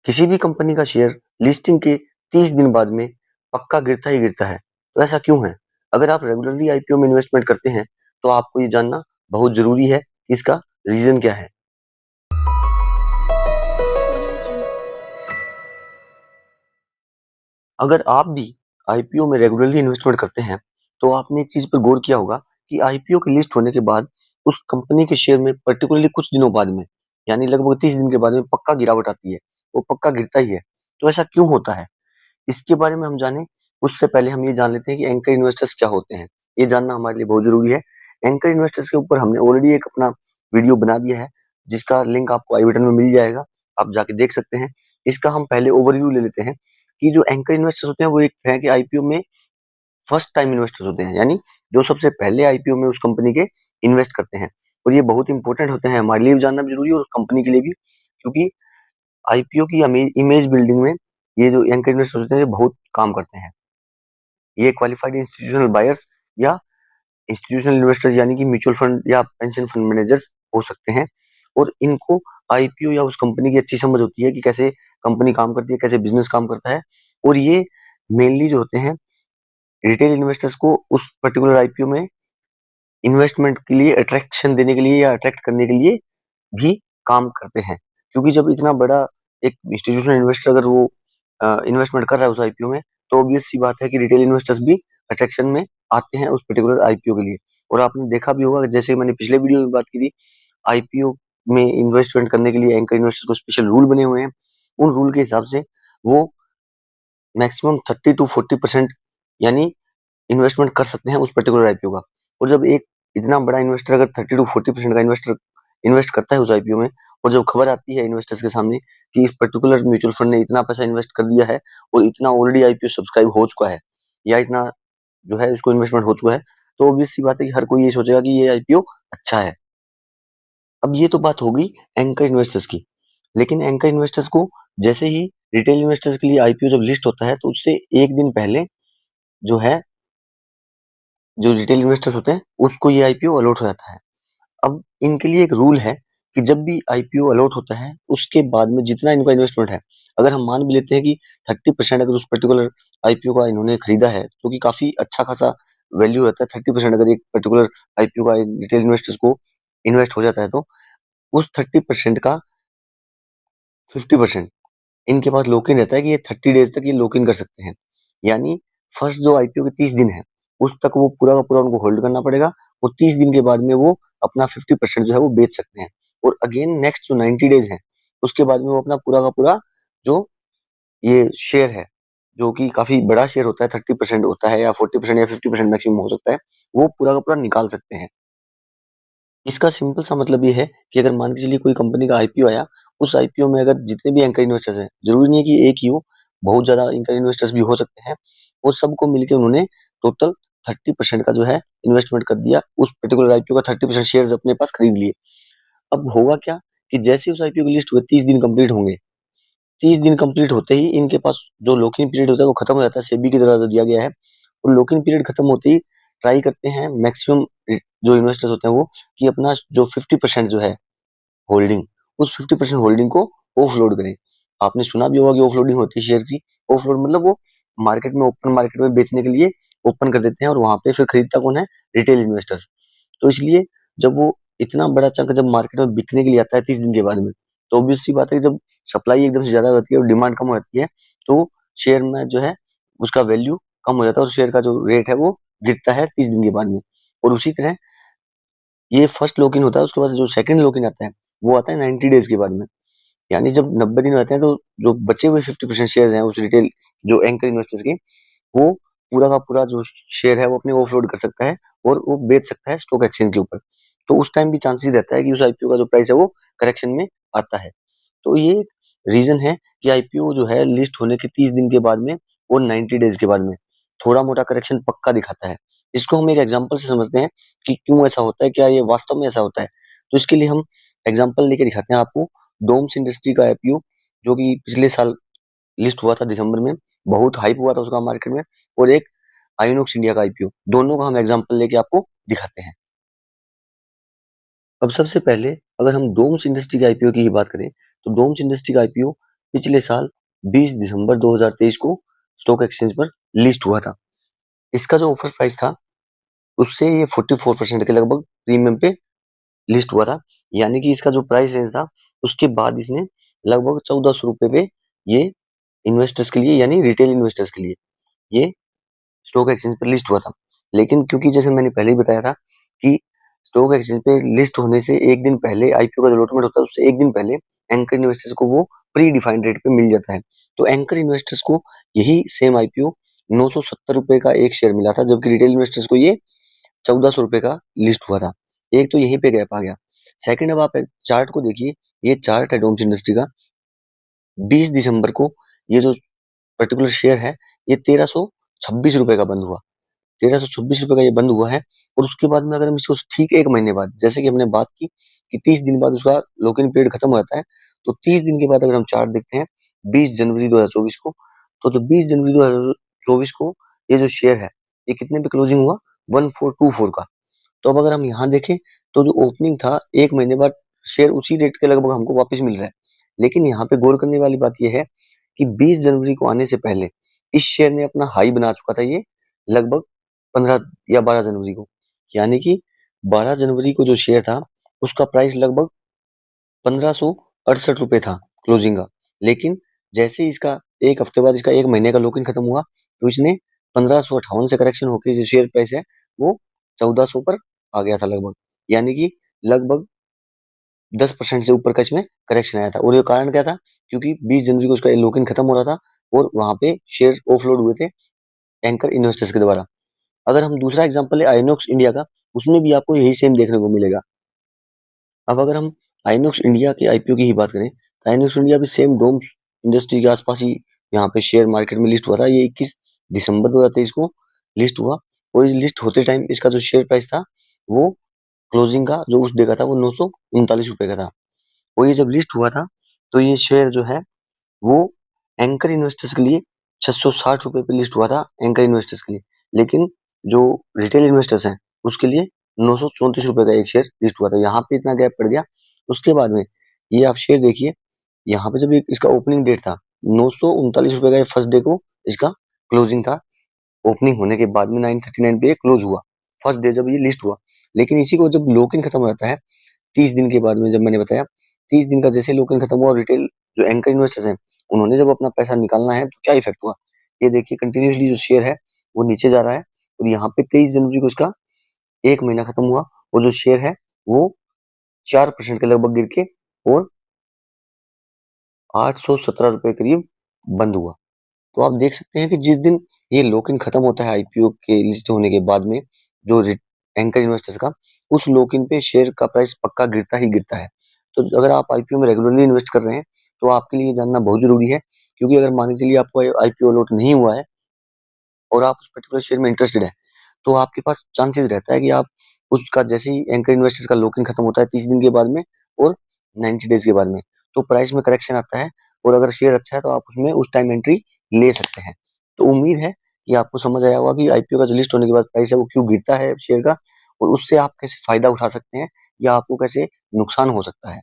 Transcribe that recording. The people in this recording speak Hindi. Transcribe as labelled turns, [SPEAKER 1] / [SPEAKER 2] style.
[SPEAKER 1] किसी भी कंपनी का शेयर लिस्टिंग के 30 दिन बाद में पक्का गिरता ही गिरता है। तो ऐसा क्यों है? अगर आप रेगुलरली आईपीओ में इन्वेस्टमेंट करते हैं, तो आपको ये जानना बहुत ज़रूरी है कि इसका रीज़न क्या है। अगर आप भी आईपीओ में रेगुलरली इन्वेस्टमेंट करते हैं, तो आपने एक चीज़ पर गौर किया होगा कि आईपीओ की लिस्ट होने के बाद उस कंपनी के शेयर में पर्टिकुलरली कुछ दिनों बाद में, यानी लगभग 30 दिन के बाद में पक्का गिरावट आती है। वो पक्का गिरता ही है। तो ऐसा क्यों होता है? इसके बारे में हम जानें, उससे पहले हम ये जान लेते हैं कि एंकर इन्वेस्टर्स क्या होते हैं। ये जानना हमारे लिए बहुत ज़रूरी है। एंकर इन्वेस्टर्स के ऊपर हमने ऑलरेडी एक अपना वीडियो बना दिया है, जिसका लिंक आपको आई बटन में मिल जाएगा। आप जाके देख सकते हैं। इसका हम पहले ओवरव्यू ले लेते हैं कि जो एंकर इन्वेस्टर्स होते हैं, वो एक तरह के आईपीओ में फर्स्ट टाइम इन्वेस्टर्स होते हैं, यानी जो सबसे पहले आईपीओ में उस कंपनी के इन्वेस्ट करते हैं। और ये बहुत इंपॉर्टेंट होते हैं, हमारे लिए भी जानना भी ज़रूरी है और कंपनी के लिए भी, क्योंकि आईपीओ की इमेज बिल्डिंग में ये जो एंकर इन्वेस्टर्स होते हैं, ये बहुत काम करते हैं। ये क्वालिफाइड इंस्टीट्यूशनल बायर्स या इंस्टीट्यूशनल इन्वेस्टर्स, यानी कि म्यूचुअल फंड या पेंशन फंड मैनेजर्स हो सकते हैं। और इनको आईपीओ या उस कंपनी की अच्छी समझ होती है कि कैसे कंपनी काम करती है, कैसे बिजनेस काम करता है। और ये मेनली जो होते हैं, रिटेल इन्वेस्टर्स को उस पर्टिकुलर आईपीओ में इन्वेस्टमेंट के लिए अट्रैक्शन देने के लिए या अट्रैक्ट करने के लिए भी काम करते हैं। क्योंकि जब इतना बड़ा एक इंस्टीट्यूशनल इन्वेस्टर अगर वो इन्वेस्टमेंट कर रहा है उस आईपीओ में, तो ऑब्वियस सी बात है कि रिटेल इन्वेस्टर्स भी अट्रैक्शन में आते हैं उस पर्टिकुलर आईपीओ के लिए। और आपने देखा भी होगा, जैसे मैंने पिछले वीडियो में बात की थी, आईपीओ में इन्वेस्टमेंट करने के लिए एंकर इन्वेस्टर्स को स्पेशल रूल बने हुए हैं। उन रूल के हिसाब से वो मैक्सिमम 30 टू 40% यानी इन्वेस्टमेंट कर सकते हैं उस पर्टिकुलर आईपीओ का। और जब एक इतना बड़ा इन्वेस्टर अगर 30 टू 40% का इन्वेस्टर इन्वेस्ट करता है उस आईपीओ में, और जब खबर आती है इन्वेस्टर्स के सामने कि इस पर्टिकुलर म्यूचुअल फंड ने इतना पैसा इन्वेस्ट कर दिया है और इतना ऑलरेडी आईपीओ सब्सक्राइब हो चुका है, या इतना जो है इसको इन्वेस्टमेंट हो चुका है, तो ऑब्वियस सी बात है कि हर कोई ये सोचेगा कि ये आईपीओ अच्छा है। अब ये तो बात हो गई एंकर इन्वेस्टर्स की। लेकिन एंकर इन्वेस्टर्स को जैसे ही रिटेल इन्वेस्टर्स के लिए आईपीओ जब लिस्ट होता है, तो उससे एक दिन पहले जो है, जो रिटेल इन्वेस्टर्स होते हैं, उसको ये आईपीओ अलॉट हो जाता है। अब इनके लिए एक रूल है कि जब भी आईपीओ अलॉट होता है, उसके बाद में जितना इनका इन्वेस्टमेंट है, अगर हम मान भी लेते हैं कि 30% अगर उस पर्टिकुलर आईपीओ का इन्होंने खरीदा है, जो कि काफ़ी अच्छा खासा वैल्यू होता है। 30% अगर एक पर्टिकुलर आईपीओ का रिटेल इन्वेस्टर्स को इन्वेस्ट हो जाता है, तो उस 30% का 50% इनके पास लॉक इन रहता है कि ये 30 डेज़ तक ये लॉक इन कर सकते हैं। यानी फर्स्ट जो आईपीओ के 30 दिन है, उस तक वो पूरा का पूरा उनको होल्ड करना पड़ेगा, और 30 दिन के बाद में वो अपना 50% जो है वो बेच सकते हैं। और अगेन नेक्स्ट जो 90 डेज़ हैं, उसके बाद में वो अपना पूरा का पूरा जो ये शेयर है, जो कि काफ़ी बड़ा शेयर होता है, 30% होता है या 40% या 50% मैक्सिमम हो सकता है, वो पूरा का पूरा निकाल सकते हैं। इसका सिंपल सा मतलब ये है कि अगर मान के चलिए कोई कंपनी का आईपीओ आया, उस आईपीओ में अगर जितने भी एंकर इन्वेस्टर्स हैं, ज़रूरी नहीं है कि एक ही हो, बहुत ज़्यादा एंकर इन्वेस्टर्स भी हो सकते हैं, और सबको मिलके उन्होंने टोटल 30% का जो है इन्वेस्टमेंट कर दिया, उस पर्टिकुलर आईपीओ का 30% शेयर्स अपने पास खरीद लिए। अब होगा क्या कि जैसे ही उस आईपीओ की लिस्ट हुए 30 दिन कंप्लीट होंगे, 30 दिन कंप्लीट होते ही इनके पास जो लॉक इन पीरियड होता है वो खत्म हो जाता है, सेबी की तरह जो दिया गया है। और लॉक इन पीरियड खत्म होते ही ट्राई करते हैं मैक्सिमम जो इन्वेस्टर्स होते हैं वो, कि अपना जो 50% जो है होल्डिंग, उस 50% होल्डिंग को ऑफलोड करें। आपने सुना भी होगा कि ऑफलोडिंग होती है शेयर की। ऑफलोड मतलब वो मार्केट में, ओपन मार्केट में बेचने के लिए ओपन कर देते हैं, और वहां पे फिर खरीदता कौन है? Retail investors. तो इसलिए जब वो इतना बड़ा चंक जब मार्केट में बिकने के लिए आता है 30 दिन के बाद में, तो ऑब्वियस सी बात है कि जब सप्लाई एकदम से ज्यादा होती है और डिमांड कम हो जाती है, तो शेयर में जो है उसका वैल्यू कम हो जाता है, और शेयर का जो रेट है वो गिरता है 30 दिन के बाद में। और उसी तरह ये फर्स्ट लॉक इन होता है, उसके बाद जो सेकंड लॉक इन आता है, वो आता है 90 डेज के बाद में। यानी जब 90 दिन होते हैं, तो जो बचे हुए 50% शेयर हैं उस रिटेल जो एंकर इन्वेस्टर्स के, वो पूरा का पूरा जो शेयर है वो अपने ऑफलोड कर सकता है, और वो बेच सकता है स्टॉक एक्सचेंज के ऊपर। तो उस टाइम भी चांसेस रहता है कि उस आईपीओ का जो प्राइस है वो करेक्शन में आता है। तो ये रीजन है कि आईपीओ जो है लिस्ट होने के 30 दिन के बाद में और 90 डेज के बाद में थोड़ा मोटा करेक्शन पक्का दिखाता है। इसको हम एक एग्जांपल से समझते हैं कि क्यों ऐसा होता है, क्या ये वास्तव में ऐसा होता है। तो इसके लिए हम एग्जांपल लेके दिखाते हैं आपको। डोम्स इंडस्ट्री का आईपीओ, जो कि पिछले साल लिस्ट हुआ था दिसंबर में, बहुत हाइप हुआ था उसका मार्केट में, और एक आइनॉक्स इंडिया का आईपीओ, दोनों का हम एग्जांपल लेके आपको दिखाते हैं। अब सबसे पहले अगर हम डोम्स इंडस्ट्री के आईपीओ की ही बात करें, तो डोम्स इंडस्ट्री का आईपीओ पिछले साल 20 दिसंबर 2023 को स्टॉक एक्सचेंज पर लिस्ट हुआ था। इसका जो ऑफर प्राइस था, उससे ये 44% के लगभग प्रीमियम पे लिस्ट हुआ था। यानी कि इसका जो प्राइस रेंज था, उसके बाद इसने लगभग 1400 रुपए पे ये इन्वेस्टर्स के लिए यानी रिटेल इन्वेस्टर्स के लिए ये स्टॉक एक्सचेंज पर लिस्ट हुआ था। लेकिन क्योंकि जैसे मैंने पहले ही बताया था कि स्टॉक एक्सचेंज पे लिस्ट होने से एक दिन पहले आईपीओ का जो अलॉटमेंट होता है, उससे एक दिन पहले एंकर इन्वेस्टर्स को वो प्री डिफाइंड रेट पे मिल जाता है। तो एंकर इन्वेस्टर्स को यही सेम आईपीओ 970 रुपए का एक शेयर मिला था, जबकि रिटेल इन्वेस्टर्स को ये 1400 रुपए का लिस्ट हुआ था। एक तो यहीं पे गैप आ गया। सेकंड, अब आप चार्ट को देखिए, ये चार्ट है डोम्स इंडस्ट्री का। 20 दिसंबर को ये जो पर्टिकुलर शेयर है, ये 1326 रुपए का बंद हुआ। 1326 रुपए का ये बंद हुआ है। और उसके बाद में अगर हम इसको ठीक 1 महीने बाद, जैसे कि हमने बात की कि 30 दिन बाद उसका लॉक इन पीरियड खत्म हो जाता है, तो 30 दिन के बाद अगर हम चार्ट देखते हैं 20 जनवरी 2024 को, तो जो 20 जनवरी 2024 को ये जो शेयर है, ये कितने पे क्लोजिंग हुआ? 1424 का। तो अब अगर हम यहाँ देखें, तो जो ओपनिंग था 1 महीने बाद शेयर उसी रेट के लगभग हमको वापस मिल रहा है। लेकिन यहाँ पे गौर करने वाली बात ये है कि 20 जनवरी को आने से पहले इस शेयर ने अपना हाई बना चुका था, ये लगभग 15 या 12 जनवरी को। यानी कि 12 जनवरी को जो शेयर था, उसका प्राइस लगभग 1568 रुपए था क्लोजिंग का। लेकिन जैसे ही इसका 1 हफ्ते बाद इसका 1 महीने का लॉक इन खत्म हुआ, तो इसने 1558 से करेक्शन होकर जो शेयर प्राइस है, वो 1400 पर आ गया था लगभग। यानी कि लगभग 10% से ऊपर का इसमें करेक्शन आया था। और ये कारण क्या था? क्योंकि 20 जनवरी को उसका लॉक इन खत्म हो रहा था और वहां पे शेयर ऑफलोड हुए थे एंकर इन्वेस्टर्स के द्वारा। अगर हम दूसरा एग्जांपल है आइनॉक्स इंडिया का, उसमें भी आपको यही सेम देखने को मिलेगा। अब अगर हम आइनॉक्स इंडिया के आईपीओ की ही बात करें, तो आइनॉक्स इंडिया भी सेम डोम्स इंडस्ट्री के आसपास ही यहाँ पे शेयर मार्केट में लिस्ट हुआ था। ये 21 दिसंबर 2023 को लिस्ट हुआ। और इस लिस्ट होते टाइम इसका जो शेयर प्राइस था, वो क्लोजिंग का जो उस डे का था, वो 939 रुपए का था। और ये जब लिस्ट हुआ था, तो ये शेयर जो है वो एंकर इन्वेस्टर्स के लिए 660 रुपए पे लिस्ट हुआ था, एंकर इन्वेस्टर्स के लिए। लेकिन जो रिटेल इन्वेस्टर्स हैं, उसके लिए 934 रुपए का एक शेयर लिस्ट हुआ था। यहाँ पे इतना गैप पड़ गया। उसके बाद में ये आप शेयर देखिए, यहाँ पे जब इसका ओपनिंग डेट था, 939 रुपए का, ये फर्स्ट डे को इसका क्लोजिंग था। ओपनिंग होने के बाद में 939 पे क्लोज हुआ, फर्स्ट डे जब ये लिस्ट हुआ। लेकिन इसी को जब लॉक इन खत्म हो जाता है 30 दिन के बाद में, जब मैंने बताया 30 दिन का जैसे लॉक इन खत्म हुआ, रिटेल जो एंकर इन्वेस्टर्स हैं, उन्होंने जब अपना पैसा निकालना है, तो क्या इफेक्ट हुआ? ये देखिए, कंटिन्यूसली जो शेयर है वो नीचे जा रहा है। और यहाँ पे 23 जनवरी को इसका 1 महीना खत्म हुआ और जो शेयर है वो 4% के लगभग गिर के और 817 रुपए करीब बंद हुआ। तो आप देख सकते हैं कि जिस दिन ये लॉक इन खत्म होता है आईपीओ के लिस्ट होने के बाद में, जो एंकर इन्वेस्टर्स का, उस लॉक इन पे शेयर का प्राइस पक्का गिरता ही गिरता है। तो अगर आप आईपीओ में रेगुलरली इन्वेस्ट कर रहे हैं, तो आपके लिए जानना बहुत जरूरी है। क्योंकि अगर मान के चलिए आपको आईपीओ लॉट नहीं हुआ है और आप उस पर्टिकुलर शेयर में इंटरेस्टेड है, तो आपके पास चांसेस रहता है कि आप उसका, जैसे ही एंकर इन्वेस्टर्स का लॉक इन खत्म होता है 30 दिन के बाद में और 90 डेज के बाद में, तो प्राइस में करेक्शन आता है। और अगर शेयर अच्छा है, तो आप उसमें उस टाइम एंट्री ले सकते हैं। तो उम्मीद है कि आपको समझ आया होगा कि आईपीओ का जो लिस्ट होने के बाद प्राइस है वो क्यों गिरता है शेयर का, और उससे आप कैसे फायदा उठा सकते हैं या आपको कैसे नुकसान हो सकता है।